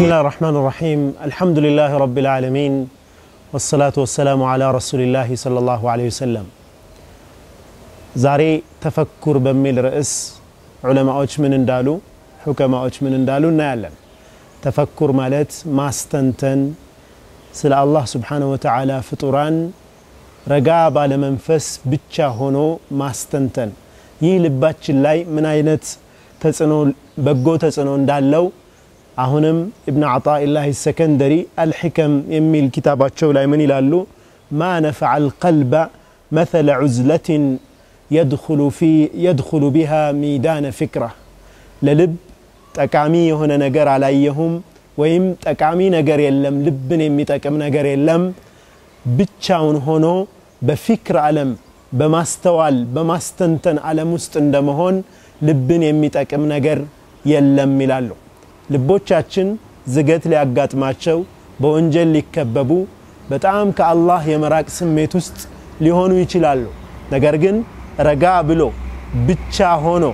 بسم الله الرحمن الرحيم الحمد لله رب العالمين والصلاة والسلام على رسول الله صلى الله عليه وسلم زاري تفكر بميل رئيس علماء من اندالو حكماء من اندالو نعلم تفكر مالت ماستنتن سل الله سبحانه وتعالى فطران رقاب على منفس بتشا هونو ماستنتن يلباتش اللاي من عينت تسنو بقو تسنو اندالو አሁንም ابن عطاء الله السكندري الحكم يميل كتاباتشو لا من يلالو ما نفع القلب مثل عزلة يدخل بها ميدان فكرة للب تقامي هنا نجر عليهم ويم تقامي نجر يلم لبن يميتقم نجر يلم بتشاون هونو بفكر علم بماستوال بماستنتن على مستندمهون لبن يميتقم نجر يلم يلالو ልቦቻችን ዝገት ሊያጋጥማቸው በወንጀል ሊከበቡ በጣም ከአላህ የመራቅ ስሜት ውስጥ ሊሆኑ ይችላሉ ነገር ግን ረጋ ብሎ ብቻ ሆኖ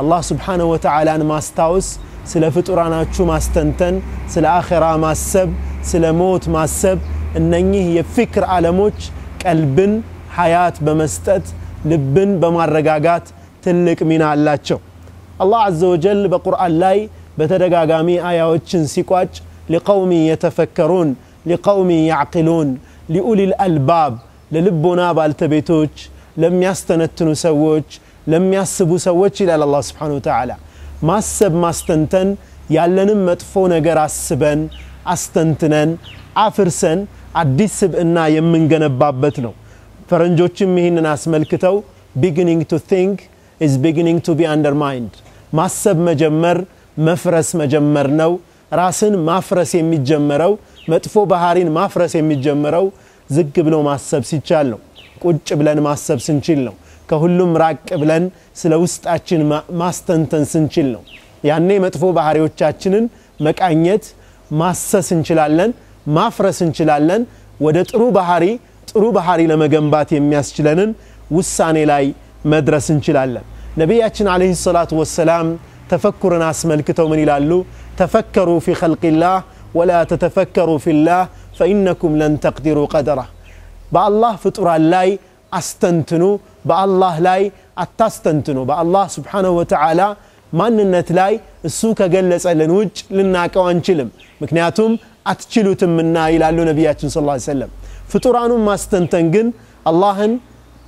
አላህ Subhanahu Wa Ta'alaን ማስታወስ ስለ ፍጡራናቹ ማስተንተን ስለ አኺራ ማሰብ ስለ ሞት ማሰብ እነኚህ የፍክር ዓለሞች ቀልብን ሐያት በመስጠት ልብን በማረጋጋት ትልቅ ሚና አላቸው አላህ Azza wa Jalla በቁርአን ላይ በተደጋጋሚ አያዎችን ሲቋጭ لقوم يتفكرون لقوم يعقلون لأولي الألباب ለልቦና ባልተቤቶች ለሚያስተነትኑ ሰዎች ለሚያስቡ ሰዎች ይላል አላህ Subhanahu Wa Ta'ala ማሰብ ማስተንተን ያለንም መጥፎ ነገር አስበን አስተንትነን አፍርሰን አዲስ ስብዕና የምንገነባበት ነው ፈረንጆችም ይህንን አስመልክተው beginning to think is beginning to be undermined ማሰብ መጀመር መፍረስ መጀመር ነው ራስን ማፍረስ የሚጀመረው መጥፎ ባህሪን ማፍረስ የሚጀመረው ዝግ ብሎ ማሰብ ሲቻል ነው ቁጭ ብለን ማሰብ ስንችል ነው ከሁሉም ራቅ ብለን ስለ ውስጣችን ማስተንተን ስንችል ነው ያኔ መጥፎ ባህሪዎቻችንን መቃኘት ማሰስ እንችላለን ማፍረስ እንችላለን ወደ ጥሩ ባህሪ ለመገንባት የሚያስችለንን ውሳኔ ላይ መድረስ እንችላለን ነብያችን አለይሂ ሰላቱ ወሰለም تفكرنا اسملكتو من يلالو تفكروا في خلق الله ولا تتفكروا في الله فإنكم لن تقدروا قدره بالله فطر الله استنتنوا بالله لاي اتستنتنوا بالله سبحانه وتعالى ማንነት ላይ እሱ ከገለጸልን ውጭ ልናቀው አንችልም ምክንያቱም አትችሉትምና ይላሉ ነብያችን ሰለላሁ ዐለይሂ ወሰለም ፍጡራኑን ማስተንተን ግን አላህን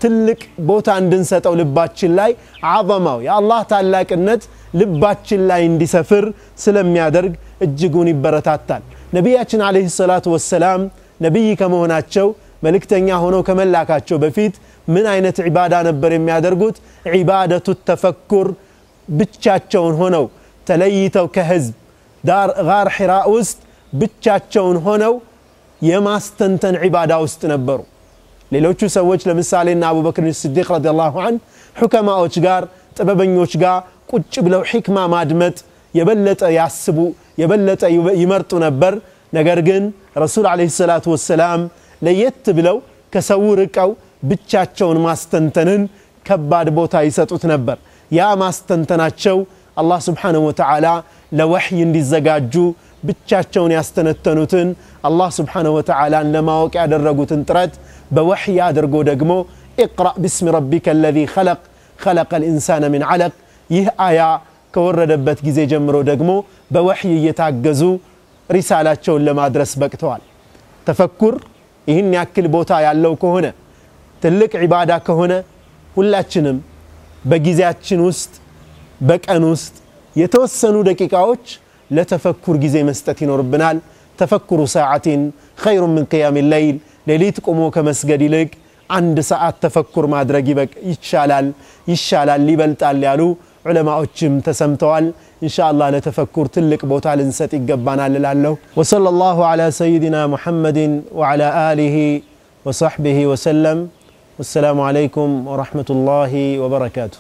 ትልቅ ቦታ እንድንሰጠው ልባችን ላይ አዘማው የአላህ ታላቅነት ልባችን ላይ እንዲሰፍር ስለሚያደርግ እጅጉን ይበረታታል ነብያችን አለይሂ ሰላቱ ወሰለም ነብይ ከመሆናቸው መልእክተኛ ሆነው ከመላካቸው በፊት ምን አይነት ዒባዳ ነበር የሚያደርጉት ዒባደቱ ተፈኩር ብቻቸውን ሆነው ተለይተው ከህዝብ ጋር ሒራ ውስጥ ብቻቸውን ሆነው የማስተንተን ዒባዳ ውስጥ ነበሩ ሌሎቹ ሰዎች ለምሳሌ እና አቡበክር ሲዲቅ ረዲየላሁ ዐንሁ ሁከማዎች ጋር ጥበበኞች ጋር ቁጭ ብለው ህክማ ማድመጥ የበለጠ ያስቡ የበለጠ ይመርጡ ነበር ነገር ግን ረሱል አለይሂ ሰላቱ ወሰለም ለየት ብለው ከሰው ርቀው ብቻቸውን ማስተንተንን ከባድ ቦታ ይሰጡት ነበር ያ ማስተንተናቸው አላህ Subhanahu Wa Ta'ala ለወህይ እንዲዘጋጁ ብቻቸውን ያስተነተኑትን አላህ Subhanahu Wa Ta'ala ለማወቅ ያደረጉትን ጥረት በወህይ አድርጎ ደግሞ اقرأ باسم ربك الذي خلق الإنسان من علق ይህ አያ ከወረደበት ጊዜ ጀምሮ ደግሞ በወህይ እየታገዙ ሪሳላቸውን ለማድረስ በቅተዋል ተፈኩር ይህን ያክል ቦታ ያለው ከሆነ ትልቅ ዒባዳ ከሆነ ሁላችንም በጊዜያችን ውስጥ በቀን ውስጥ የተወሰኑ ደቂቃዎች ለተፈኩር ጊዜ መስጠት ይኖርብናል ተፈኩሩ ሰዓቲን خير من قيام الليل ሌሊት ቆሞ ከመስገድ ይልቅ አንድ ሰዓት ተፈኩር ማድረግ ይሻላል ሊበልጣል ያሉ ዑለማዎችም ተሰምተዋል ኢንሻአላህ ለተፈኩር ትልቅ ቦታ ልንሰጥ ይገባናል እላለሁ وصلى الله على سيدنا محمد وعلى آله وصحبه وسلم والسلام عليكم ورحمة الله وبركاته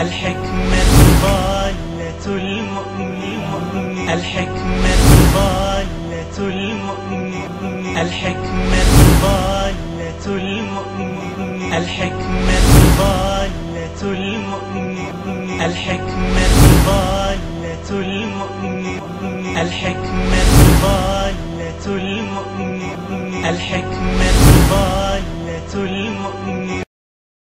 الحكمة ضالة المؤمن الحكمة ضالة المؤمن الحكمة ضالة المؤمن الحكمة ضالة المؤمن الحكمة ضالة المؤمن الحكمة ضالة المؤمن الحكمة